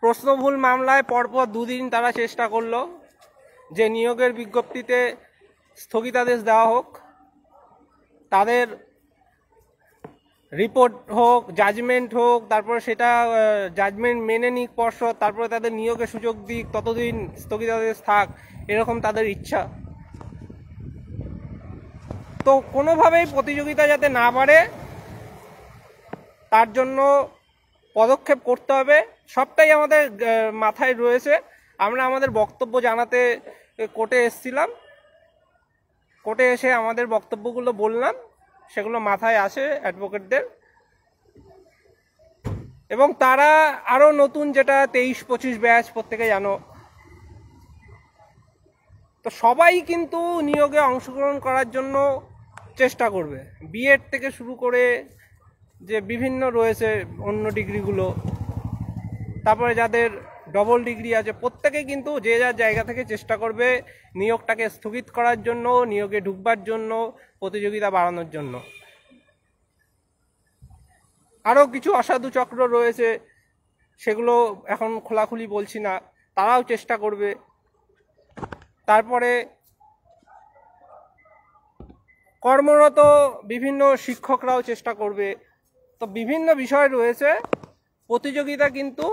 প্রশ্নভুল মামলায় পরপর দুদিন তারা চেষ্টা করলো যে নিয়োগের বিজ্ঞপ্তিতে স্থগিতাদেশ দেওয়া হোক, তাদের রিপোর্ট হোক, জাজমেন্ট হোক, তারপরে সেটা জাজমেন্ট মেনে নিক পর্ষদ, তারপরে তাদের নিয়োগের সুযোগ দিক, ততদিন স্থগিতাদেশ থাক, এরকম তাদের ইচ্ছা। তো কোনোভাবেই প্রতিযোগিতা যাতে না বাড়ে তার জন্য পদক্ষেপ করতে হবে, সবটাই আমাদের মাথায় রয়েছে। আমরা আমাদের বক্তব্য জানাতে কোর্টে এসেছিলাম, কোর্টে এসে আমাদের বক্তব্যগুলো বললাম, সেগুলো মাথায় আসে অ্যাডভোকেটদের, এবং তারা আরও নতুন যেটা 23-25 ব্যাচ প্রত্যেকে জানো, তো সবাই কিন্তু নিয়োগে অংশগ্রহণ করার জন্য চেষ্টা করবে। বিএড থেকে শুরু করে যে বিভিন্ন রয়েছে অন্য ডিগ্রিগুলো, তারপরে যাদের ডবল ডিগ্রি আছে, প্রত্যেকে কিন্তু যে যার জায়গা থেকে চেষ্টা করবে নিয়োগটাকে স্থগিত করার জন্য, নিয়োগে ঢুকবার জন্য, প্রতিযোগিতা বাড়ানোর জন্য। আরও কিছু অসাধু চক্র রয়েছে, সেগুলো এখন খোলাখুলি বলছি না, তারাও চেষ্টা করবে। তারপরে কর্মরত বিভিন্ন শিক্ষকরাও চেষ্টা করবে। তো বিভিন্ন বিষয় রয়েছে, প্রতিযোগিতা কিন্তু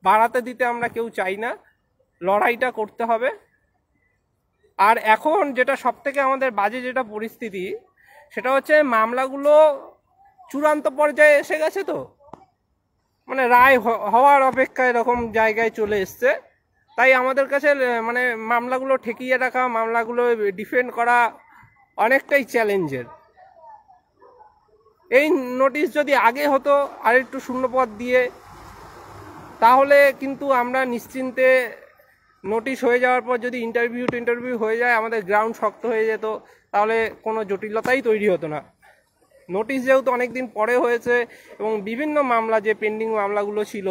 বাড়াতে দিতে আমরা কেউ চাই না, লড়াইটা করতে হবে। আর এখন যেটা সবথেকে আমাদের বাজে যেটা পরিস্থিতি, সেটা হচ্ছে মামলাগুলো চূড়ান্ত পর্যায়ে এসে গেছে, তো মানে রায় হওয়ার অপেক্ষা এরকম জায়গায় চলে এসছে। তাই আমাদের কাছে মানে মামলাগুলো ঠেকিয়ে রাখা, মামলাগুলো ডিফেন্ড করা অনেকটাই চ্যালেঞ্জের। এই নোটিশ যদি আগে হতো আর একটু শূন্যপদ দিয়ে, তাহলে কিন্তু আমরা নিশ্চিন্তে নোটিশ হয়ে যাওয়ার পর যদি ইন্টারভিউ হয়ে যায়, আমাদের গ্রাউন্ড শক্ত হয়ে যেত, তাহলে কোনো জটিলতাই তৈরি হতো না। নোটিশ যেহেতু অনেক দিন পরে হয়েছে, এবং বিভিন্ন মামলা যে পেন্ডিং মামলাগুলো ছিল,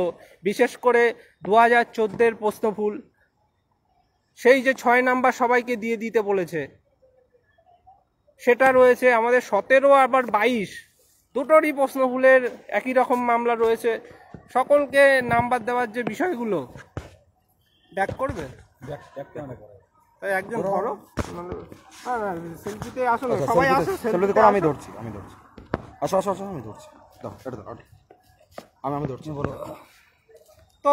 বিশেষ করে 2014-এর প্রশ্নভুল, সেই যে 6 নাম্বার সবাইকে দিয়ে দিতে বলেছে, সেটা রয়েছে। আমাদের 17 আবার 22 দুটোরই প্রশ্নভুলের একই রকম মামলা রয়েছে। সকলকে নাম্বার দেওয়ার যে বিষয়গুলো, ব্যাক করবে, তাই একজন ধরো, সেলফিতে আসো না, সবাই আসো, সেলফিতে আমি ধরছি, আসো আসো আসো, আমি ধরছি, আমি ধরছি, বলো। তো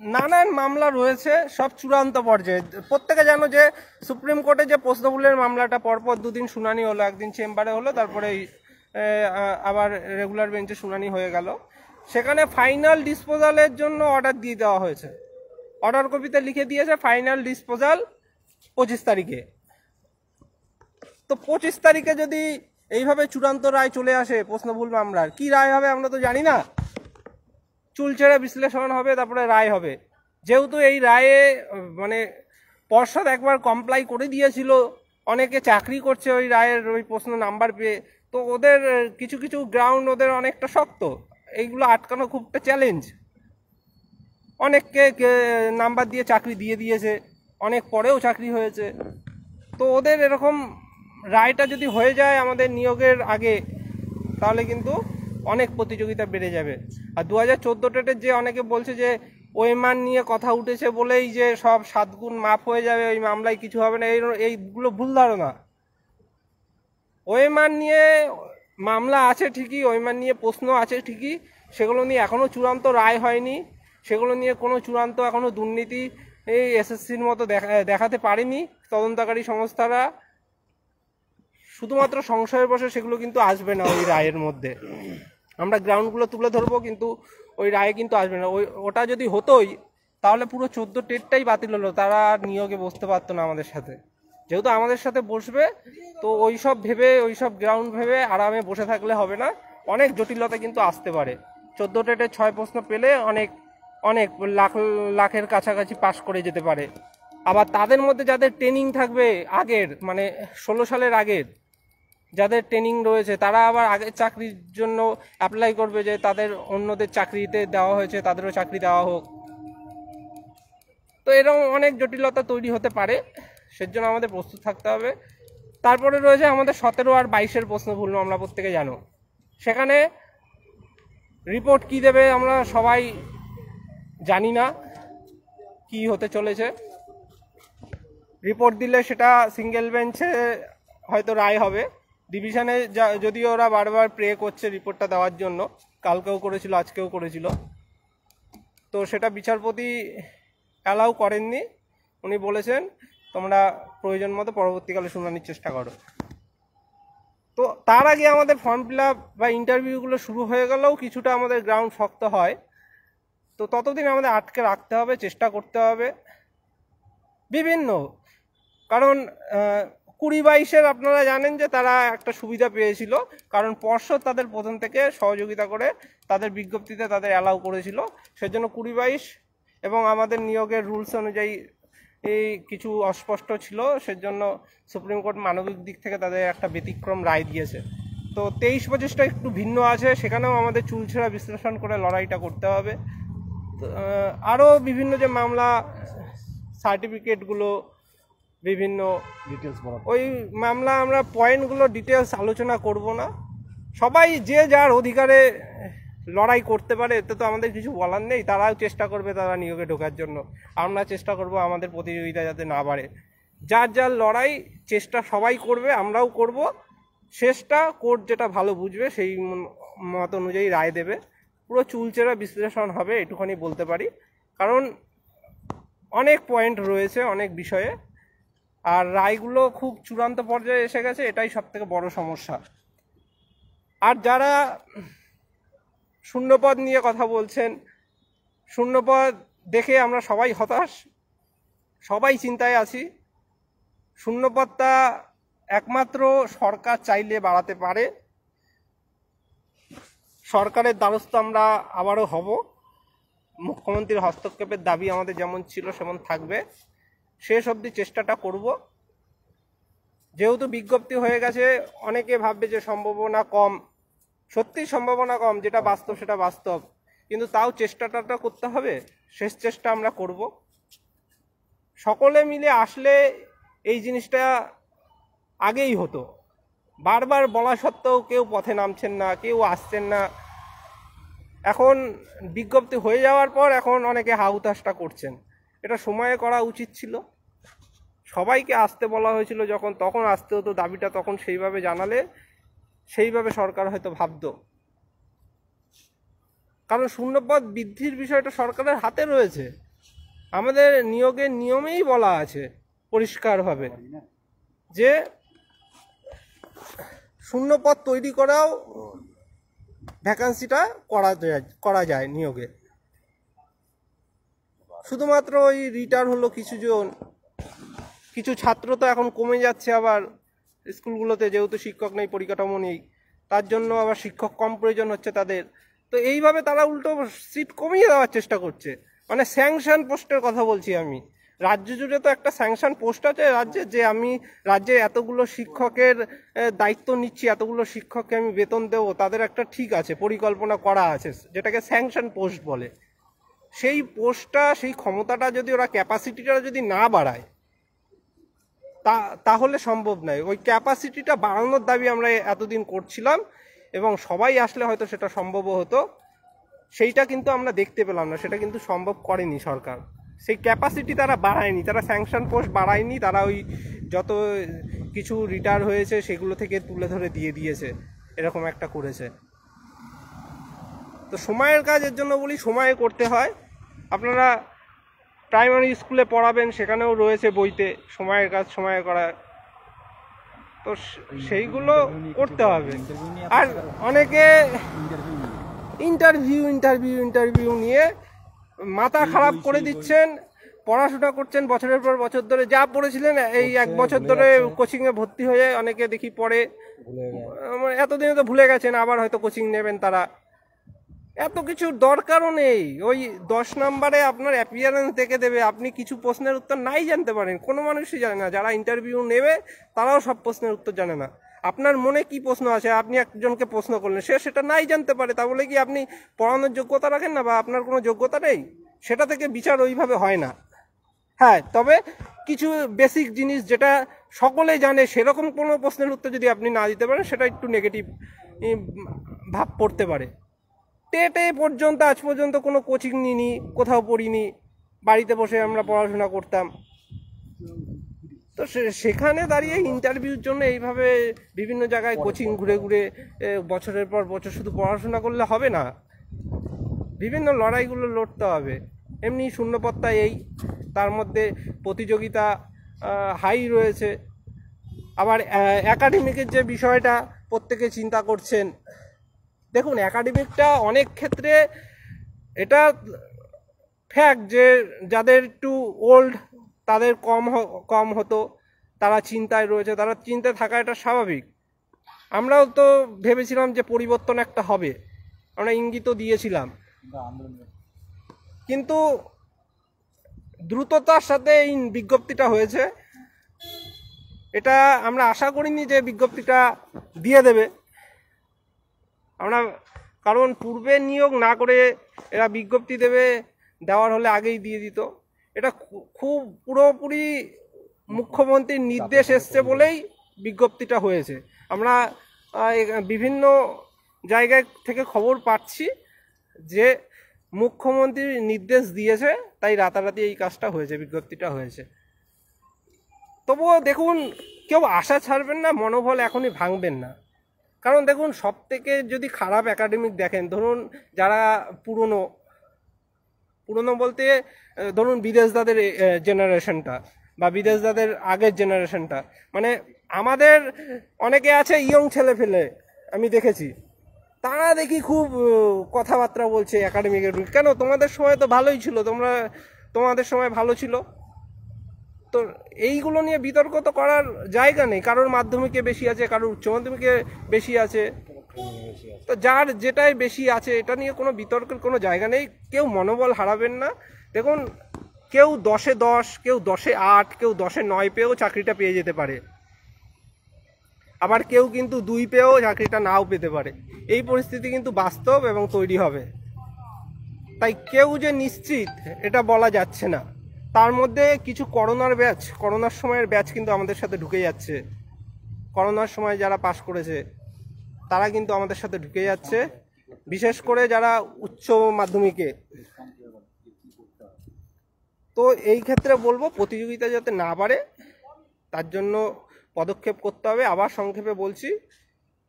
নানান মামলা রয়েছে, সব চূড়ান্ত পর্যায়ে। প্রত্যেকে জানো যে সুপ্রিম কোর্টে যে প্রশ্নভুলের মামলাটা পরপর দুদিন শুনানি হলো, একদিন চেম্বারে হলো, তারপরে আবার রেগুলার বেঞ্চে শুনানি হয়ে গেল। সেখানে ফাইনাল ডিসপোজালের জন্য অর্ডার দিয়ে দেওয়া হয়েছে, অর্ডার কপিতে লিখে দিয়েছে ফাইনাল ডিসপোজাল 25 তারিখে। তো 25 তারিখে যদি এইভাবে চূড়ান্ত রায় চলে আসে প্রশ্নভুল মামলার, কি রায় হবে আমরা তো জানি না। চুলচেরা বিশ্লেষণ হবে, তারপরে রায় হবে। যেহেতু এই রায়ে মানে পর্ষদ একবার কমপ্লাই করে দিয়েছিল, অনেকে চাকরি করছে ওই রায়ের ওই প্রশ্ন নাম্বার পেয়ে, তো ওদের কিছু কিছু গ্রাউন্ড ওদের অনেকটা শক্ত, এইগুলো আটকানো খুব একটা চ্যালেঞ্জ। অনেককে নাম্বার দিয়ে চাকরি দিয়ে দিয়েছে, অনেক পরেও চাকরি হয়েছে। তো ওদের এরকম রায়টা যদি হয়ে যায় আমাদের নিয়োগের আগে, তাহলে কিন্তু অনেক প্রতিযোগিতা বেড়ে যাবে। আর 2014 টেটের যে অনেকে বলছে যে ওয়েমান নিয়ে কথা উঠেছে বলেই যে সব 7 গুণ মাফ হয়ে যাবে, ওই মামলায় কিছু হবে না, এইগুলো ভুল ধারণা। ওয়েমান নিয়ে মামলা আছে ঠিকই, ওয়েমান নিয়ে প্রশ্ন আছে ঠিকই, সেগুলো নিয়ে এখনও চূড়ান্ত রায় হয়নি, সেগুলো নিয়ে কোনো চূড়ান্ত এখনও দুর্নীতি এই এসএসসির মতো দেখাতে পারেনি তদন্তকারী সংস্থারা। শুধুমাত্র সংশয়ের বসে সেগুলো কিন্তু আসবে না ওই রায়ের মধ্যে। আমরা গ্রাউন্ডগুলো তুলে ধরবো, কিন্তু ওই রায়ে কিন্তু আসবে না। ওটা যদি হতোই, তাহলে পুরো 14 টেটটাই বাতিল হলো, তারা আর নিয়োগে বসতে পারতো না আমাদের সাথে। যেহেতু আমাদের সাথে বসবে, তো ওইসব ভেবে, ওইসব গ্রাউন্ড ভেবে আরামে বসে থাকলে হবে না, অনেক জটিলতা কিন্তু আসতে পারে। 14 টেটের 6 প্রশ্ন পেলে অনেক অনেক লাখের কাছাকাছি পাশ করে যেতে পারে। আবার তাদের মধ্যে যাদের ট্রেনিং থাকবে আগের, মানে 16 সালের আগের যাদের ট্রেনিং রয়েছে, তারা আবার আগের চাকরির জন্য অ্যাপ্লাই করবে যে তাদের অন্যদের চাকরিতে দেওয়া হয়েছে, তাদেরও চাকরি দেওয়া হোক। তো এরকম অনেক জটিলতা তৈরি হতে পারে, সেজন্য আমাদের প্রস্তুত থাকতে হবে। তারপরে রয়েছে আমাদের 17 আর 22-এর প্রশ্নভুল মামলা, প্রত্যেকে জানো। সেখানে রিপোর্ট কি দেবে আমরা সবাই জানি না কি হতে চলেছে। রিপোর্ট দিলে সেটা সিঙ্গেল বেঞ্চে হয়তো রায় হবে। ডিভিশনে যদিও ওরা বারবার প্রে করছে রিপোর্টটা দেওয়ার জন্য, কালকেও করেছিল, আজকেও করেছিল, তো সেটা বিচারপতি অ্যালাউ করেননি। উনি বলেছেন তোমরা প্রয়োজন মতো পরবর্তীকালে শুনানির চেষ্টা করো। তো তার আগে আমাদের ফর্ম ফিল আপ বা ইন্টারভিউগুলো শুরু হয়ে গেলেও কিছুটা আমাদের গ্রাউন্ড শক্ত হয়। তো ততদিন আমাদের আটকে রাখতে হবে, চেষ্টা করতে হবে বিভিন্ন, কারণ 20-22-এর আপনারা জানেন যে তারা একটা সুবিধা পেয়েছিল, কারণ পর্ষদ তাদের প্রথম থেকে সহযোগিতা করে তাদের বিজ্ঞপ্তিতে তাদের অ্যালাউ করেছিল। সেজন্য 20-22 এবং আমাদের নিয়োগের রুলস অনুযায়ী এই কিছু অস্পষ্ট ছিল, সেজন্য সুপ্রিম কোর্ট মানবিক দিক থেকে তাদের একটা ব্যতিক্রম রায় দিয়েছে। তো 23-25টা একটু ভিন্ন আছে, সেখানেও আমাদের চুলছেড়া বিশ্লেষণ করে লড়াইটা করতে হবে। আরও বিভিন্ন যে মামলা, সার্টিফিকেটগুলো, বিভিন্ন ডিটেলস বলা ওই মামলা আমরা পয়েন্টগুলো ডিটেলস আলোচনা করব না। সবাই যে যার অধিকারে লড়াই করতে পারে, এতে তো আমাদের কিছু বলার নেই। তারাও চেষ্টা করবে তারা নিয়োগে ঢোকার জন্য, আমরা চেষ্টা করব আমাদের প্রতিযোগিতা যাতে না বাড়ে। যার যার লড়াই চেষ্টা সবাই করবে, আমরাও করব। শেষটা কোর্ট যেটা ভালো বুঝবে সেই মত অনুযায়ী রায় দেবে। পুরো চুলচেরা বিশ্লেষণ হবে, এটুখানি বলতে পারি, কারণ অনেক পয়েন্ট রয়েছে অনেক বিষয়ে, আর রায়গুলো খুব চূড়ান্ত পর্যায়ে এসে গেছে, এটাই সবথেকে বড় সমস্যা। আর যারা শূন্যপদ নিয়ে কথা বলছেন, শূন্যপদ দেখে আমরা সবাই হতাশ, সবাই চিন্তায় আছি। শূন্যপদটা একমাত্র সরকার চাইলে বাড়াতে পারে। সরকারের দ্বারস্থ আমরা আবারও হব। মুখ্যমন্ত্রীর হস্তক্ষেপের দাবি আমাদের যেমন ছিল সেমন থাকবে, শেষ অবধি চেষ্টাটা করব। যেহেতু বিজ্ঞপ্তি হয়ে গেছে, অনেকে ভাববে যে সম্ভাবনা কম, সত্যি সম্ভাবনা কম, যেটা বাস্তব সেটা বাস্তব, কিন্তু তাও চেষ্টাটা করতে হবে। শেষ চেষ্টা আমরা করব। সকলে মিলে আসলে এই জিনিসটা আগেই হতো। বারবার বলা সত্ত্বেও কেউ পথে নামছেন না, কেউ আসছেন না। এখন বিজ্ঞপ্তি হয়ে যাওয়ার পর এখন অনেকে হাউতাশটা করছেন। এটা সময়ে করা উচিত ছিল। সবাইকে আসতে বলা হয়েছিল যখন, তখন আসতে হতো। দাবিটা তখন সেইভাবে জানালে সেইভাবে সরকার হয়তো ভাবতো। কারণ শূন্যপদ বৃদ্ধির বিষয়টা সরকারের হাতে রয়েছে। আমাদের নিয়োগের নিয়মেই বলা আছে পরিষ্কারভাবে যে শূন্যপদ তৈরি করাও ভ্যাকান্সিটা করা যায় নিয়োগে। শুধুমাত্র ওই রিটার হলো কিছুজন, কিছু ছাত্র তো এখন কমে যাচ্ছে আবার স্কুলগুলোতে, যেহেতু শিক্ষক নেই, পরিকাঠামো নেই, তার জন্য আবার শিক্ষক কম প্রয়োজন হচ্ছে তাদের। তো এইভাবে তারা উল্টো সিট কমিয়ে দেওয়ার চেষ্টা করছে। মানে স্যাংশন পোস্টের কথা বলছি আমি। রাজ্য জুড়ে তো একটা স্যাংশন পোস্ট আছে রাজ্যে, যে আমি রাজ্যে এতগুলো শিক্ষকের দায়িত্ব নিচ্ছি, এতগুলো শিক্ষককে আমি বেতন দেবো, তাদের একটা ঠিক আছে, পরিকল্পনা করা আছে, যেটাকে স্যাংশন পোস্ট বলে। সেই পোস্টটা, সেই ক্ষমতাটা যদি ওরা, ক্যাপাসিটিটা যদি না বাড়ায়, তাহলে সম্ভব নয়। ওই ক্যাপাসিটিটা বাড়ানোর দাবি আমরা এতদিন করছিলাম, এবং সবাই আসলে হয়তো সেটা সম্ভবও হতো। সেইটা কিন্তু আমরা দেখতে পেলাম না, সেটা কিন্তু সম্ভব করেনি সরকার। সেই ক্যাপাসিটি তারা বাড়ায়নি, তারা স্যাংশন পোস্ট বাড়ায়নি, তারা ওই যত কিছু রিটায়ার হয়েছে সেগুলো থেকে তুলে ধরে দিয়ে দিয়েছে, এরকম একটা করেছে। তো সময়ের কাজ, এর জন্য বলি সময়ে করতে হয়। আপনারা প্রাইমারি স্কুলে পড়াবেন, সেখানেও রয়েছে বইতে সময়ের কাজ সময়ে করা। তো সেইগুলো করতে হবে। আর অনেকে ইন্টারভিউ নিয়ে মাথা খারাপ করে দিচ্ছেন। পড়াশোনা করছেন বছরের পর বছর ধরে, যা পড়েছিলেন এই 1 বছর ধরে কোচিংয়ে ভর্তি হয়ে অনেকে দেখি পড়ে, এতদিনে তো ভুলে গেছেন, আবার হয়তো কোচিং নেবেন তারা। এত কিছুর দরকারও নেই। ওই 10 নম্বরে আপনার অ্যাপিয়ারেন্স দেখে দেবে, আপনি কিছু প্রশ্নের উত্তর নাই জানতে পারেন। কোনো মানুষই জানে না, যারা ইন্টারভিউ নেবে তারাও সব প্রশ্নের উত্তর জানে না। আপনার মনে কি প্রশ্ন আছে, আপনি একজনকে প্রশ্ন করলেন, সে সেটা নাই জানতে পারে, তা বলে কি আপনি পড়ানোর যোগ্যতা রাখেন না, বা আপনার কোনো যোগ্যতা নেই? সেটা থেকে বিচার ওইভাবে হয় না। হ্যাঁ, তবে কিছু বেসিক জিনিস যেটা সকলে জানে, সেরকম কোনো প্রশ্নের উত্তর যদি আপনি না দিতে পারেন, সেটা একটু নেগেটিভ ভাব পড়তে পারে। টেটে পর্যন্ত আজ পর্যন্ত কোনো কোচিং নিইনি, কোথাও পড়িনি, বাড়িতে বসে আমরা পড়াশোনা করতাম। তো সেখানে দাঁড়িয়ে ইন্টারভিউর জন্য এইভাবে বিভিন্ন জায়গায় কোচিং ঘুরে ঘুরে বছরের পর বছর শুধু পড়াশোনা করলে হবে না, বিভিন্ন লড়াইগুলো লড়তে হবে। এমনি শূন্যপত্তা এই, তার মধ্যে প্রতিযোগিতা হাই রয়েছে। আবার একাডেমিকের যে বিষয়টা প্রত্যেকে চিন্তা করছেন, দেখুন একাডেমিকটা অনেক ক্ষেত্রে এটা ফ্যাক্ট যে যাদের একটু ওল্ড তাদের কম হতো, তারা চিন্তায় রয়েছে, তারা চিন্তায় থাকা এটা স্বাভাবিক। আমরাও তো ভেবেছিলাম যে পরিবর্তন একটা হবে, আমরা ইঙ্গিতও দিয়েছিলাম, কিন্তু দ্রুততার সাথে এই বিজ্ঞপ্তিটা হয়েছে। এটা আমরা আশা করিনি যে বিজ্ঞপ্তিটা দিয়ে দেবে আমরা, কারণ পূর্বে নিয়োগ না করে এরা বিজ্ঞপ্তি দেবে, দেওয়ার হলে আগেই দিয়ে দিত। এটা খুব পুরোপুরি মুখ্যমন্ত্রীর নির্দেশ এসছে বলেই বিজ্ঞপ্তিটা হয়েছে। আমরা বিভিন্ন জায়গায় থেকে খবর পাচ্ছি যে মুখ্যমন্ত্রী নির্দেশ দিয়েছে, তাই রাতারাতি এই কাজটা হয়েছে, বিজ্ঞপ্তিটা হয়েছে। তবুও দেখুন, কেউ আশা ছাড়বেন না, মনোবল এখনই ভাঙবেন না। কারণ দেখুন, সব থেকে যদি খারাপ একাডেমিক দেখেন, ধরুন যারা পুরনো বলতে ধরুন বিদেশদাদের জেনারেশনটা বা বিদেশদাদের আগের জেনারেশনটা, মানে আমাদের অনেকে আছে ইয়ং ছেলে ফেলে আমি দেখেছি, তারা দেখি খুব কথাবার্তা বলছে একাডেমিকের। কেন, তোমাদের সময় তো ভালোই ছিল, তোমাদের সময় ভালো ছিল। তো এইগুলো নিয়ে বিতর্ক তো করার জায়গা নেই। কারোর মাধ্যমিকে বেশি আছে, কারোর উচ্চ মাধ্যমিকে বেশি আছে, তো যার যেটাই বেশি আছে এটা নিয়ে কোনো বিতর্কের কোনো জায়গা নেই। কেউ মনোবল হারাবেন না। দেখুন, কেউ 10-এ 10, কেউ 10-এ 8, কেউ 10-এ 9 পেয়েও চাকরিটা পেয়ে যেতে পারে, আবার কেউ কিন্তু 2 পেয়েও চাকরিটা নাও পেতে পারে। এই পরিস্থিতি কিন্তু বাস্তব এবং তৈরি হবে। তাই কেউ যে নিশ্চিত এটা বলা যাচ্ছে না। তার মধ্যে কিছু করোনার সময়ের ব্যাচ কিন্তু আমাদের সাথে ঢুকে যাচ্ছে। করোনার সময় যারা পাশ করেছে তারা কিন্তু আমাদের সাথে ঢুকে যাচ্ছে, বিশেষ করে যারা উচ্চ মাধ্যমিকে। তো এই ক্ষেত্রে বলবো, প্রতিযোগিতা যাতে না বাড়ে তার জন্য পদক্ষেপ করতে হবে। আবার সংক্ষেপে বলছি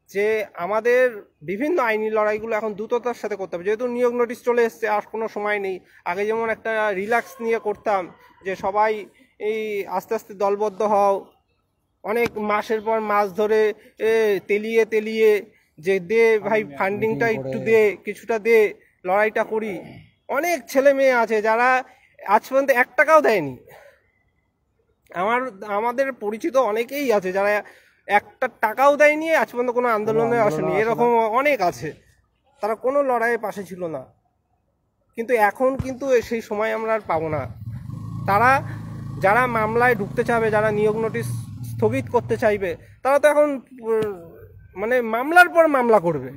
যে আমাদের বিভিন্ন আইনি লড়াইগুলো এখন দ্রুততার সাথে করতে হবে, যেহেতু নিয়োগ নোটিশ চলে এসছে, আর কোনো সময় নেই। আগে যেমন একটা রিল্যাক্স নিয়ে করতাম, যে সবাই এই আস্তে আস্তে দলবদ্ধ হও, অনেক মাসের পর মাস ধরে তেলিয়ে যে দে ভাই ফান্ডিংটা একটু দে, কিছুটা দে, লড়াইটা করি। অনেক ছেলে মেয়ে আছে যারা আজ পর্যন্ত 1 টাকাও দেয়নি। আমাদের পরিচিত অনেকেই আছে যারা 1 টাকাও দেয়নি, আজ পর্যন্ত কোনো আন্দোলনে আসেনি, এরকম অনেক আছে। তারা কোনো লড়াইয়ের পাশে ছিল না, কিন্তু এখন কিন্তু সেই সময় আমরা আর পাবো না। তারা যারা মামলায় ঢুকতে চাইবে, যারা নিয়োগ নোটিশ স্থগিত করতে চাইবে, তারা তো এখন মানে মামলার পর মামলা করবে।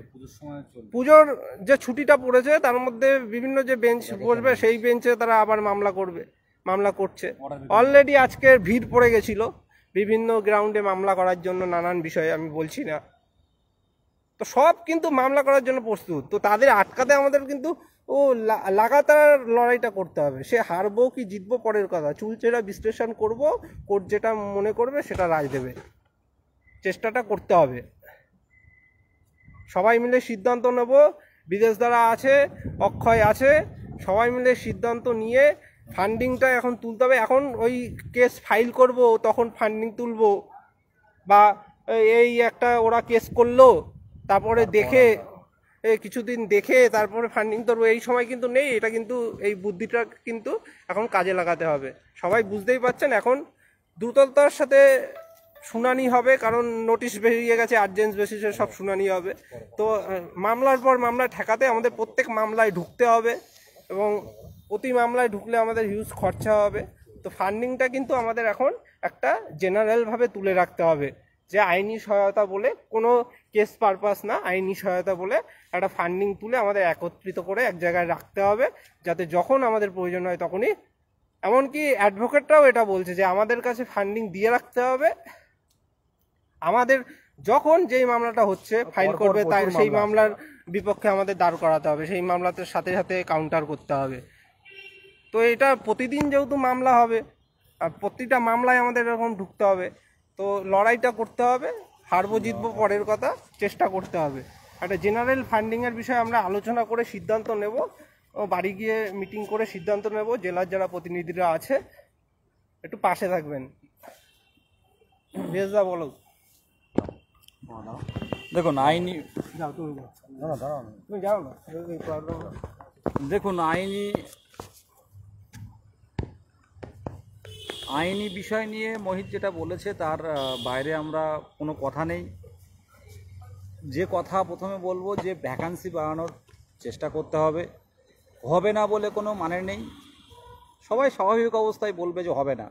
পুজোর যে ছুটিটা পড়েছে তার মধ্যে বিভিন্ন যে বেঞ্চ বসবে সেই বেঞ্চে তারা আবার মামলা করছে। অলরেডি আজকের ভিড় পড়ে গেছিল বিভিন্ন গ্রাউন্ডে মামলা করার জন্য, নানান বিষয়ে আমি বলছি না। তো সব কিন্তু মামলা করার জন্য প্রস্তুত। তো তাদের আটকাতে আমাদের কিন্তু লাগাতার লড়াইটা করতে হবে। সে হারবো কি জিতবো পরের কথা, চুলচেরা বিশ্লেষণ করব, কোর্ট যেটা মনে করবে সেটা রায় দেবে। চেষ্টাটা করতে হবে, সবাই মিলে সিদ্ধান্ত নেব। বিদেশ দ্বারা আছে, অক্ষয় আছে, সবাই মিলে সিদ্ধান্ত নিয়ে ফান্ডিংটা এখন তুলতে হবে। এখন ওই কেস ফাইল করব তখন ফান্ডিং তুলব, বা এই একটা ওরা কেস করলো তারপরে দেখে কিছুদিন দেখে তারপরে ফান্ডিং করবো, এই সময় কিন্তু নেই। এটা কিন্তু এই বুদ্ধিটা কিন্তু এখন কাজে লাগাতে হবে। সবাই বুঝতেই পারছেন, এখন দ্রুততার সাথে শুনানি হবে, কারণ নোটিশ বেরিয়ে গেছে, আর্জেন্ট বেসিসে সব শুনানি হবে। তো মামলার পর মামলা ঠেকাতে আমাদের প্রত্যেক মামলায় ঢুকতে হবে, এবং প্রতি মামলায় ঢুকলে আমাদের হিউজ খরচা হবে। তো ফান্ডিংটা কিন্তু আমাদের এখন একটা জেনারেলভাবে তুলে রাখতে হবে, যে আইনি সহায়তা বলে কোনো কেস পারপাস না, আইনি সহায়তা বলে একটা ফান্ডিং তুলে আমাদের একত্রিত করে এক জায়গায় রাখতে হবে, যাতে যখন আমাদের প্রয়োজন হয় তখনই। এমনকি অ্যাডভোকেটরাও এটা বলছে যে আমাদের কাছে ফান্ডিং দিয়ে রাখতে হবে, আমাদের যখন যেই মামলাটা হচ্ছে ফাইল করবে তাই সেই মামলার বিপক্ষে আমাদের দাঁড় করাতে হবে, সেই মামলাতে সাথে সাথে কাউন্টার করতে হবে। তো এটা প্রতিদিন যেহেতু মামলা হবে আর প্রতিটা মামলায় আমাদের এরকম ঢুকতে হবে, তো লড়াইটা করতে হবে, হারবো জিতবো পরের কথা, চেষ্টা করতে হবে। একটা জেনারেল ফান্ডিংয়ের বিষয়ে আমরা আলোচনা করে সিদ্ধান্ত নেব, বাড়ি গিয়ে মিটিং করে সিদ্ধান্ত নেব। জেলার যারা প্রতিনিধিরা আছে একটু পাশে থাকবেন। বেশদা বলো। দেখুন আইনি যাও তুমি যাও, দাঁড়া দাঁড়া তুমি যাও না, এই প্রবলেম না। দেখুন আইনি বিষয় নিয়ে মোহিত যেটা বলেছে তার বাইরে আমরা কোনো কথা নেই। যে কথা প্রথমে বলবো যে ভ্যাকান্সি বাড়ানোর চেষ্টা করতে হবে, হবে না বলে কোনো মানে নেই। সবাই স্বাভাবিক অবস্থায় বলবে যে হবে না,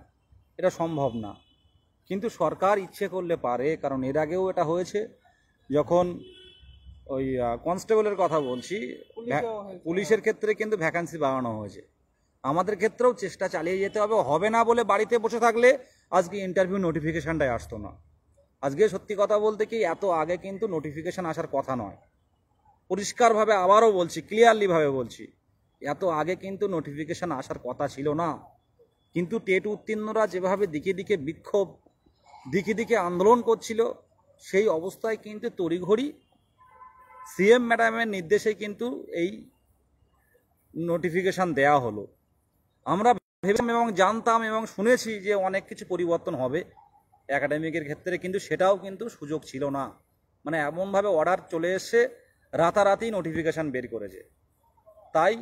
এটা সম্ভব না, কিন্তু সরকার ইচ্ছে করলে পারে। কারণ এর আগেও এটা হয়েছে, যখন ওই কনস্টেবলের কথা বলছি, পুলিশের ক্ষেত্রে কিন্তু ভ্যাকান্সি বাড়ানো হয়েছে। আমাদের ক্ষেত্রেও চেষ্টা চালিয়ে যেতে হবে। হবে না বলে বাড়িতে বসে থাকলে আজকে ইন্টারভিউ নোটিফিকেশানটাই আসতো না। আজকে সত্যি কথা বলতে কি এত আগে কিন্তু নোটিফিকেশান আসার কথা নয়। পরিষ্কারভাবে আবারও বলছি, ক্লিয়ারলিভাবে বলছি, এত আগে কিন্তু নোটিফিকেশান আসার কথা ছিল না। কিন্তু টেট উত্তীর্ণরা যেভাবে দিকে দিকে বিক্ষোভ, দিকে দিকে আন্দোলন করছিল, সেই অবস্থায় কিন্তু তড়িঘড়ি সিএম ম্যাডামের নির্দেশে কিন্তু এই নোটিফিকেশান দেয়া হলো। আমরা ভেবেছিলাম এবং জানতাম এবং শুনেছি যে অনেক কিছু পরিবর্তন হবে একাডেমিকের ক্ষেত্রে, কিন্তু সেটাও কিন্তু সুযোগ ছিল না। মানে এমনভাবে অর্ডার চলে এসে রাতারাতি নোটিফিকেশান বের করেছে। তাই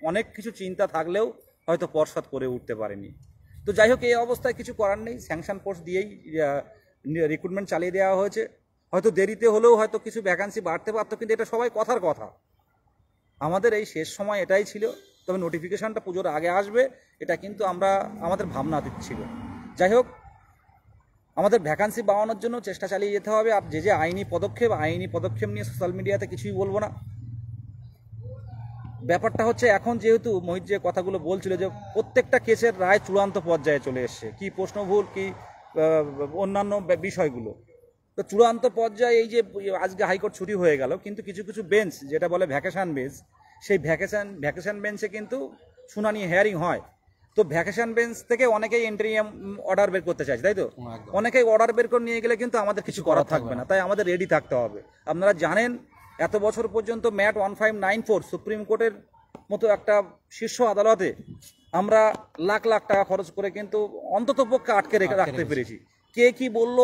অনেক কিছু চিন্তা থাকলেও হয়তো পর্ষদ করে উঠতে পারেনি। তো যাই হোক, এই অবস্থায় কিছু করার নেই, স্যাংশন পোস্ট দিয়েই রিক্রুটমেন্ট চালিয়ে দেওয়া হয়েছে। হয়তো দেরিতে হলেও হয়তো কিছু ভ্যাকান্সি বাড়তে পারতো, কিন্তু এটা সবাই কথার কথা। আমাদের এই শেষ সময় এটাই ছিল, তবে নোটিফিকেশানটা পুজোর আগে আসবে এটা কিন্তু আমাদের ভাবনাতীত ছিল। যাই হোক, আমাদের ভ্যাকান্সি বাড়ানোর জন্য চেষ্টা চালিয়ে যেতে হবে। আর যে আইনি পদক্ষেপ নিয়ে সোশ্যাল মিডিয়াতে কিছুই বলবো না। ব্যাপারটা হচ্ছে এখন যেহেতু মোহিত যে কথাগুলো বলছিল যে প্রত্যেকটা কেসের রায় চূড়ান্ত পর্যায়ে চলে এসছে, কি প্রশ্নভুল কি অন্যান্য বিষয়গুলো, তো চূড়ান্ত পর্যায়ে এই যে আজকে হাইকোর্ট ছুটি হয়ে গেল, কিন্তু কিছু কিছু বেঞ্চ যেটা বলে ভ্যাকেশন বেঞ্চ, সেই ভ্যাকেশন বেঞ্চে কিন্তু শুনানি হেয়ারিং হয়। তো ভ্যাকেশন বেঞ্চ থেকে অনেকেই ইন্টারিম অর্ডার বের করতে চাইছে, তাই তো? অনেকেই অর্ডার বের করে নিয়ে গেলে কিন্তু আমাদের কিছু করার থাকবে না, তাই আমাদের রেডি থাকতে হবে। আপনারা জানেন এত বছর পর্যন্ত ম্যাট 1594 সুপ্রিম কোর্টের মতো একটা শীর্ষ আদালতে আমরা লাখ লাখ টাকা খরচ করে কিন্তু অন্তত পক্ষে আটকে রাখতে পেরেছি। কে কি বলল,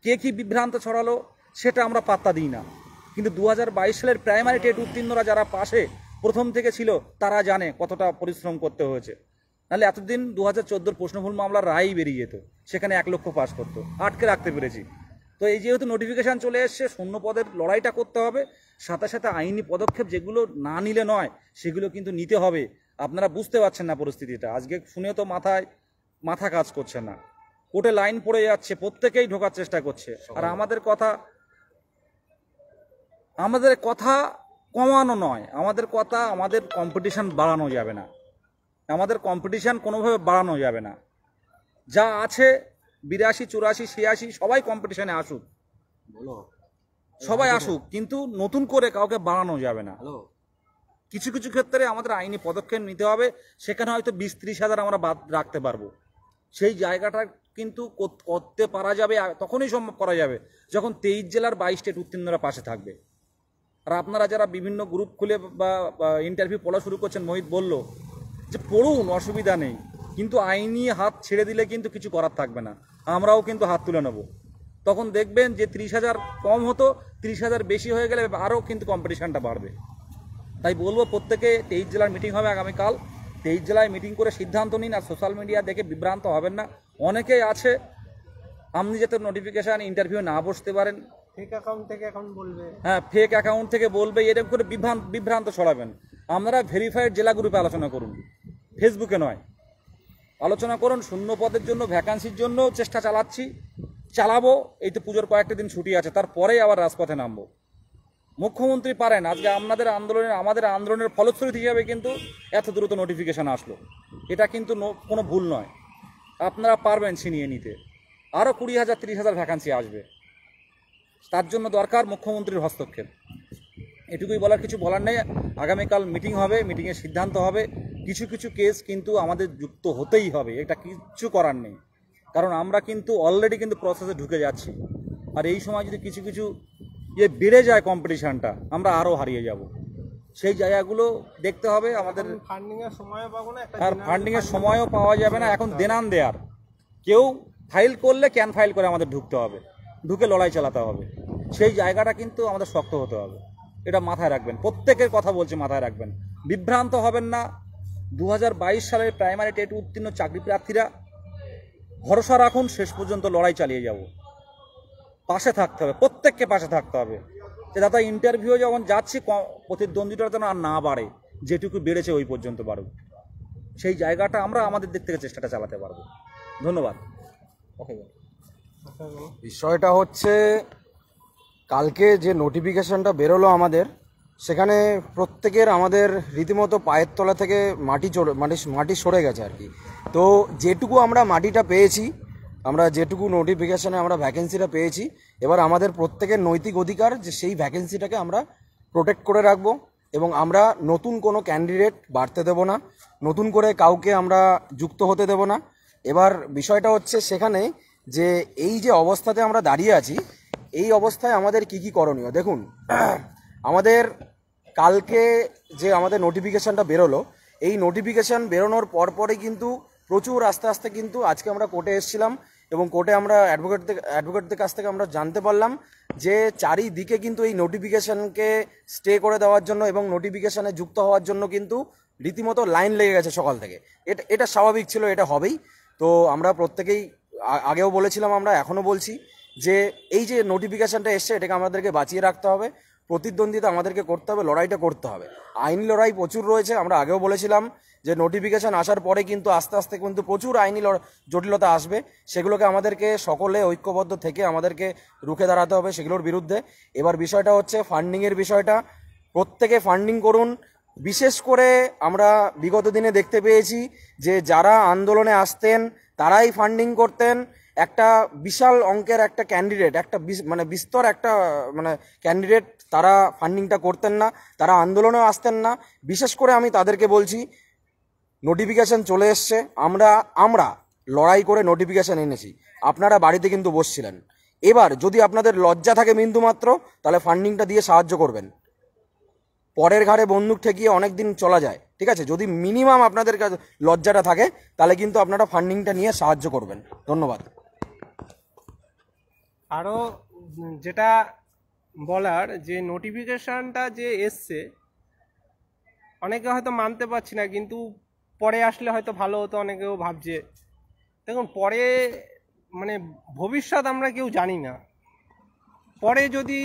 কে কি বিভ্রান্ত ছড়ালো, সেটা আমরা পাত্তা দিই না। কিন্তু 2022 সালের প্রাইমারি টেট উত্তীর্ণরা যারা পাশে প্রথম থেকে ছিল তারা জানে কতটা পরিশ্রম করতে হয়েছে। নাহলে এতদিন 2014 প্রশ্নভুল মামলার রায়ই বেরিয়ে যেত, সেখানে 1 লক্ষ পাস করতো, আটকে রাখতে পেরেছি। তো এই যেহেতু নোটিফিকেশান চলে এসছে, শূন্য পদের লড়াইটা করতে হবে, সাথে সাথে আইনি পদক্ষেপ যেগুলো না নিলে নয় সেগুলো কিন্তু নিতে হবে। আপনারা বুঝতে পারছেন না পরিস্থিতিটা, আজকে শুনে তো মাথা কাজ করছে না। কোর্টে লাইন পড়ে যাচ্ছে, প্রত্যেকেই ঢোকার চেষ্টা করছে। আর আমাদের কথা কমানো নয়, আমাদের কম্পিটিশন বাড়ানো যাবে না। আমাদের কম্পিটিশন কোনোভাবে বাড়ানো যাবে না। যা আছে 82, 84, 86 সবাই কম্পিটিশনে আসুক, সবাই আসুক, কিন্তু নতুন করে কাউকে বাড়ানো যাবে না। কিছু কিছু ক্ষেত্রে আমাদের আইনি পদক্ষেপ নিতে হবে, সেখানে হয়তো 20-30 হাজার আমরা বাদ রাখতে পারবো। সেই জায়গাটা কিন্তু করতে পারা যাবে, তখনই সম্ভব করা যাবে যখন 23 জেলার 22 স্টেট উত্তীর্ণরা পাশে থাকবে। আর আপনারা যারা বিভিন্ন গ্রুপ খুলে বা ইন্টারভিউ পড়া শুরু করছেন, মোহিত বলল যে পড়ুন, অসুবিধা নেই, কিন্তু আইনি হাত ছেড়ে দিলে কিন্তু কিছু করার থাকবে না। আমরাও কিন্তু হাত তুলে নেব। তখন দেখবেন যে 30,000 কম হতো, 30,000 বেশি হয়ে গেলে আরও কিন্তু কম্পিটিশানটা বাড়বে। তাই বলবো প্রত্যেকে 23 জেলার মিটিং হবে আগামীকাল, 23 জেলায় মিটিং করে সিদ্ধান্ত নিন। আর সোশ্যাল মিডিয়া দেখে বিভ্রান্ত হবেন না। অনেকেই আছে আপনি যাতে নোটিফিকেশান ইন্টারভিউ না বসতে পারেন, ফেক অ্যাকাউন্ট থেকে এখন বলবে, হ্যাঁ ফেক অ্যাকাউন্ট থেকে বলবে, এরকম করে বিভ্রান্ত ছড়াবেন। আপনারা ভেরিফাইড জেলা গ্রুপে আলোচনা করুন, ফেসবুকে নয়। আলোচনা করুন, শূন্য পদের জন্য, ভ্যাকান্সির জন্য চেষ্টা চালাবো। এই তো পুজোর কয়েকটা দিন ছুটি আছে, তারপরেই আবার রাজপথে নামবো। মুখ্যমন্ত্রী পারেন, আজকে আমাদের আন্দোলনের ফলশ্রুতি হিসাবে কিন্তু এত দ্রুত নোটিফিকেশান আসলো, এটা কিন্তু কোনো ভুল নয়। আপনারা পারবেন ছিনিয়ে নিতে, আরও 20,000 30,000 ভ্যাকান্সি আসবে। তার জন্য দরকার মুখ্যমন্ত্রীর হস্তক্ষেপ। এটুকুই বলার, কিছু বলার নেই। আগামীকাল মিটিং হবে, মিটিংয়ে সিদ্ধান্ত হবে। কিছু কিছু কেস কিন্তু আমাদের যুক্ত হতেই হবে, এটা কিচ্ছু করার নেই, কারণ আমরা কিন্তু অলরেডি কিন্তু প্রসেসে ঢুকে যাচ্ছি। আর এই সময় যদি কিছু কিছু বেড়ে যায় কম্পিটিশানটা, আমরা আরও হারিয়ে যাব। সেই জায়গাগুলো দেখতে হবে আমাদের। ফান্ডিংয়ের সময়ও পাবো না, আর ফান্ডিংয়ের সময়ও পাওয়া যাবে না, এখন দেনান দেয়ার। কেউ ফাইল করলে ক্যান ফাইল করে আমাদের ঢুকতে হবে, ঢুকে লড়াই চালাতে হবে। সেই জায়গাটা কিন্তু আমাদের শক্ত হতে হবে, এটা মাথায় রাখবেন। প্রত্যেকের কথা বলছি, মাথায় রাখবেন, বিভ্রান্ত হবেন না। 2022 সালের প্রাইমারি টেট উত্তীর্ণ চাকরি প্রার্থীরা ভরসা রাখুন, শেষ পর্যন্ত লড়াই চালিয়ে যাব। পাশে থাকতে হবে, প্রত্যেককে পাশে থাকতে হবে। যে দাদা ইন্টারভিউ যখন যাচ্ছি, প্রতিদ্বন্দ্বিতা যেন আর না বাড়ে, যেটুকু বেড়েছে ওই পর্যন্ত বাড়ুক। সেই জায়গাটা আমরা আমাদের দিক থেকে চেষ্টাটা চালাতে পারবো। ধন্যবাদ। ওকে, বিষয়টা হচ্ছে কালকে যে নোটিফিকেশনটা বেরোলো আমাদের, সেখানে প্রত্যেকের আমাদের রীতিমতো পায়ের তলা থেকে মাটি সরে গেছে আর কি। তো যেটুকু আমরা মাটিটা পেয়েছি, আমরা যেটুকু নোটিফিকেশানে আমরা ভ্যাকেন্সিটা পেয়েছি, এবার আমাদের প্রত্যেকের নৈতিক অধিকার যে সেই ভ্যাকেন্সিটাকে আমরা প্রোটেক্ট করে রাখবো, এবং আমরা নতুন কোনো ক্যান্ডিডেট বাড়তে দেব না, নতুন করে কাউকে আমরা যুক্ত হতে দেব না। এবার বিষয়টা হচ্ছে সেখানে যে এই যে অবস্থাতে আমরা দাঁড়িয়ে আছি, এই অবস্থায় আমাদের কি কি করণীয়। দেখুন, আমাদের কালকে যে আমাদের নোটিফিকেশানটা বেরোলো, এই নোটিফিকেশান বেরোনোর পরপরই কিন্তু প্রচুর আস্তে আস্তে কিন্তু আজকে আমরা কোর্টে এসেছিলাম, এবং কোর্টে আমরা অ্যাডভোকেটদের কাছ থেকে আমরা জানতে পারলাম যে চারিদিকে কিন্তু এই নোটিফিকেশানকে স্টে করে দেওয়ার জন্য এবং নোটিফিকেশানে যুক্ত হওয়ার জন্য কিন্তু রীতিমতো লাইন লেগে গেছে সকাল থেকে। এটা স্বাভাবিক ছিল, এটা হবেই। তো আমরা প্রত্যেকেই আগেও বলেছিলাম, আমরা এখনও বলছি যে এই যে নোটিফিকেশানটা এসছে, এটাকে আমাদেরকে বাঁচিয়ে রাখতে হবে, প্রতিদ্বন্দ্বিতা আমাদেরকে করতে হবে, লড়াইটা করতে হবে। আইনি লড়াই প্রচুর রয়েছে, আমরা আগেও বলেছিলাম যে নোটিফিকেশান আসার পরে কিন্তু আস্তে আস্তে কিন্তু প্রচুর আইনি জটিলতা আসবে, সেগুলোকে আমাদেরকে সকলে ঐক্যবদ্ধ থেকে আমাদেরকে রুখে দাঁড়াতে হবে সেগুলোর বিরুদ্ধে। এবার বিষয়টা হচ্ছে ফান্ডিংয়ের বিষয়টা, প্রত্যেকে ফান্ডিং করুন। বিশেষ করে আমরা বিগত দিনে দেখতে পেয়েছি যে যারা আন্দোলনে আসতেন তারাই ফান্ডিং করতেন। একটা বিশাল অঙ্কের একটা ক্যান্ডিডেট, একটা বিস্তর একটা ক্যান্ডিডেট, তারা ফান্ডিংটা করতেন না, তারা আন্দোলনেও আসতেন না। বিশেষ করে আমি তাদেরকে বলছি, নোটিফিকেশান চলে এসছে, আমরা লড়াই করে নোটিফিকেশান এনেছি, আপনারা বাড়িতে কিন্তু বসছিলেন। এবার যদি আপনাদের লজ্জা থাকে বিন্দুমাত্র, তাহলে ফান্ডিংটা দিয়ে সাহায্য করবেন। পরের ঘাড়ে বন্দুক ঠেকিয়ে অনেক দিন চলা যায়, ঠিক আছে? যদি মিনিমাম আপনাদের কাছে লজ্জাটা থাকে, তাহলে কিন্তু আপনারা ফান্ডিংটা নিয়ে সাহায্য করবেন। ধন্যবাদ। আরও যেটা বলার, যে নোটিফিকেশানটা যে এসছে, অনেকে হয়তো মানতে পারছি না, কিন্তু পরে আসলে হয়তো ভালো হতো, অনেকেও ভাবছে। দেখুন, পরে ভবিষ্যৎ আমরা কেউ জানি না। পরে যদি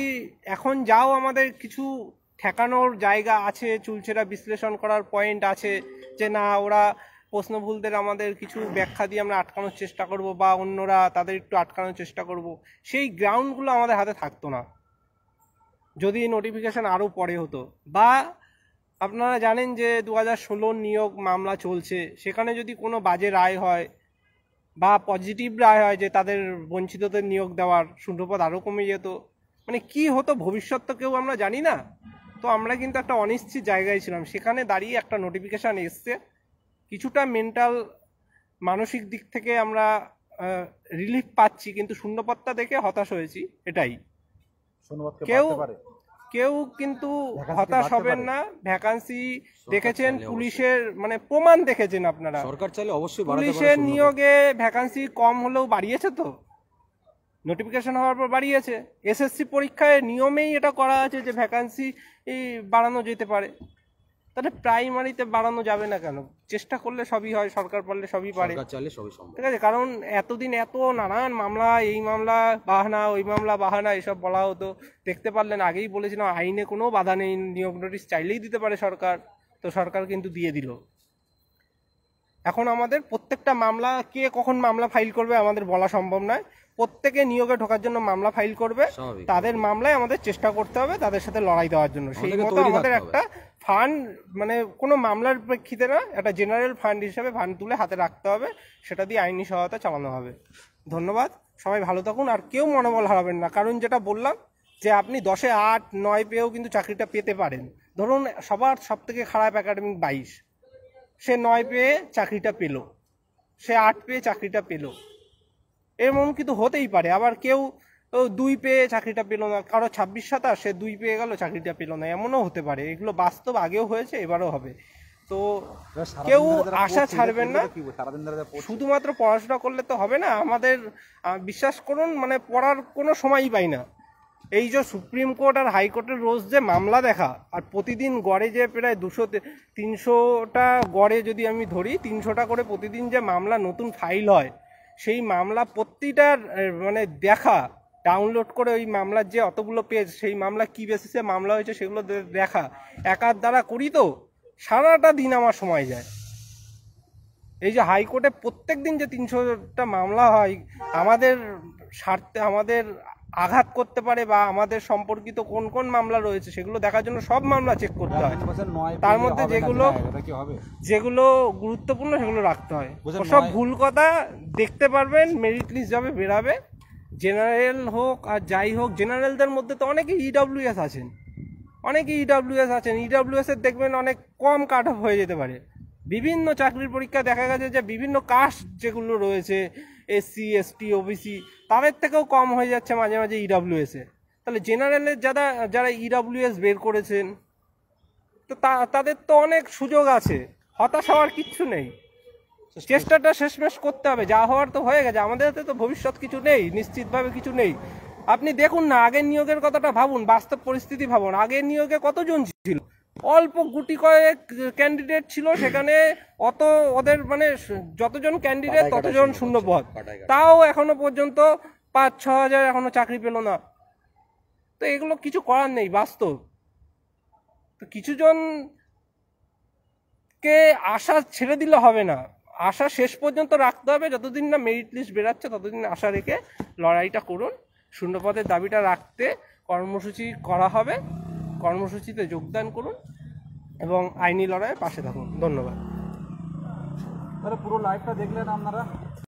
এখন যাও আমাদের কিছু ঠেকানোর জায়গা আছে, চুলচেরা বিশ্লেষণ করার পয়েন্ট আছে, যে না ওরা প্রশ্নভুলদের আমাদের কিছু ব্যাখ্যা দিয়ে আমরা আটকানোর চেষ্টা করব, বা অন্যরা তাদের একটু আটকানোর চেষ্টা করব, সেই গ্রাউন্ডগুলো আমাদের হাতে থাকতো না যদি নোটিফিকেশান আরও পরে হতো। বা আপনারা জানেন যে 2016 নিয়োগ মামলা চলছে, সেখানে যদি কোনো বাজে রায় হয় বা পজিটিভ রায় হয় যে তাদের বঞ্চিতদের নিয়োগ দেওয়ার, শূন্যপদ আরও কমে যেত, কি হতো ভবিষ্যৎ তো কেউ আমরা জানি না। তো আমরা কিন্তু একটা অনিশ্চিত জায়গায় ছিলাম, সেখানে দাঁড়িয়ে একটা নোটিফিকেশান এসছে, কিছুটা মেন্টাল মানসিক দিক থেকে আমরা রিলিফ পাচ্ছি, কিন্তু শূন্যপদটা দেখে হতাশ হয়েছি, এটাই। কেউ কিন্তু হতাশ হবেন না। ভ্যাকান্সি দেখেছেন, পুলিশের প্রমাণ দেখেছেন আপনারা, সরকার চাইলে অবশ্যই পুলিশের নিয়োগে ভ্যাকান্সি কম হলেও বাড়িয়েছে, তো নোটিফিকেশন হওয়ার পর বাড়িয়েছে। এসএসসি পরীক্ষায় নিয়মেই এটা করা আছে যে ভ্যাকান্সি বাড়ানো যেতে পারে, তাহলে প্রাইমারিতে বাড়ানো যাবে না কেন? চেষ্টা করলে সবই হয়, সরকার পারলে সবই পারে, ঠিক আছে? কারণ এতদিন এত নানান মামলা, এই মামলা বাহানা, ওই মামলা বাহানা, এসব বলা হতো। দেখতে পারলেন, আগেই বলেছিলাম আইনে কোনো বাধা নেই, নিয়োগ নোটিশ চাইলেই দিতে পারে সরকার, তো সরকার কিন্তু দিয়ে দিল। এখন আমাদের প্রত্যেকটা মামলা, কে কখন মামলা ফাইল করবে আমাদের বলা সম্ভব নয়। প্রত্যেকে নিয়োগে ঢোকার জন্য মামলা ফাইল করবে, তাদের মামলায় আমাদের চেষ্টা করতে হবে তাদের সাথে লড়াই দেওয়ার জন্য। সেই মতো আমাদের একটা ফান্ড, কোনো মামলার প্রেক্ষিতে না, একটা জেনারেল ফান্ড হিসেবে ফান্ড তুলে হাতে রাখতে হবে, সেটা দিয়ে আইনি সহায়তা চালানো হবে। ধন্যবাদ। সবাই ভালো থাকুন, আর কেউ মনোবল হারাবেন না। কারণ যেটা বললাম যে আপনি 10-এ 8-9 পেয়েও কিন্তু চাকরিটা পেতে পারেন। ধরুন সবার সব থেকে খারাপ একাডেমিক 22, সে 9 পেয়ে চাকরিটা পেল, সে 8 পেয়ে চাকরিটা পেল, এমন কিন্তু হতেই পারে। আবার কেউ 2 পেয়ে চাকরিটা পেল না, কারো 26-27 সে 2 পেয়ে গেল, চাকরিটা পেল না, এমনও হতে পারে। এগুলো বাস্তব, আগেও হয়েছে, এবারও হবে। তো কেউ আশা ছাড়বেন না। শুধুমাত্র পড়াশোনা করলে তো হবে না, আমাদের বিশ্বাস করুন মানে পড়ার কোনো সময়ই পাই না। এই যে সুপ্রিম কোর্ট আর হাইকোর্টের রোজ যে মামলা দেখা, আর প্রতিদিন গড়ে যে প্রায় 200-300টা গড়ে যদি আমি ধরি, 300টা করে প্রতিদিন যে মামলা নতুন ফাইল হয়, সেই মামলা প্রতিটার মানে দেখা, ডাউনলোড করে ওই মামলার যে অতগুলো পেজ, সেই মামলা কি বেসিসে মামলা হয়েছে সেগুলো দেখা একার দ্বারা করি তো সারাটা দিন আমার সময় যায়। এই যে হাইকোর্টে প্রত্যেক দিন যে 300টা মামলা হয়, আমাদের স্বার্থে আমাদের আঘাত করতে পারে বা আমাদের সম্পর্কিত কোন কোন মামলা রয়েছে সেগুলো দেখার জন্য সব মামলা চেক করতে হয়। তার মধ্যে যেগুলো গুরুত্বপূর্ণ সেগুলো রাখতে হয়। সব ভুল কথা দেখতে পারবেন, মেরিট লিস্ট যাবে, বেরাবে, জেনারেল হোক আর যাই হোক। জেনারেলদের মধ্যে তো অনেকে ইডব্লিউএস আছেন, ইডব্লিউএস এর দেখবেন অনেক কম কাট অফ হয়ে যেতে পারে। বিভিন্ন চাকরির পরীক্ষা দেখা গেছে যে বিভিন্ন কাস্ট যেগুলো রয়েছে, SC ST OBC, তাদের থেকেও কম হয়ে যাচ্ছে মাঝে মাঝে ইডব্লিউএস এ। তাহলে জেনারেলের যারা ইডব্লিউএস বের করেছেন, তো তাদের তো অনেক সুযোগ আছে, হতাশ হওয়ার কিচ্ছু নেই। চেষ্টাটা শেষমেশ করতে হবে, যা হওয়ার তো হয়ে গেছে, আমাদের হাতে তো ভবিষ্যৎ কিছু নেই, নিশ্চিতভাবে কিছু নেই। আপনি দেখুন না, আগের নিয়োগের কথাটা ভাবুন, বাস্তব পরিস্থিতি ভাবুন। আগের নিয়োগে কতজন ছিল? অল্প গুটি কয়েক ক্যান্ডিডেট ছিল, সেখানে ওদের মানে যতজন ক্যান্ডিডেট ততজন শূন্য পদ, তাও এখনো পর্যন্ত 5-6 হাজার এখনো চাকরি পেল না। তো এগুলো কিছু করার নেই, বাস্তব। তো কিছুজনকে আশা ছেড়ে দিলে হবে না, আশা শেষ পর্যন্ত রাখতে হবে। যতদিন না মেরিট লিস্ট বেরাচ্ছে ততদিন আশা রেখে লড়াইটা করুন। শূন্যপদের দাবিটা রাখতে কর্মসূচি করা হবে, কর্মসূচিতে যোগদান করুন এবং আইনি লড়াইয়ের পাশে থাকুন। ধন্যবাদ। পুরো লাইভটা দেখলেন আপনারা।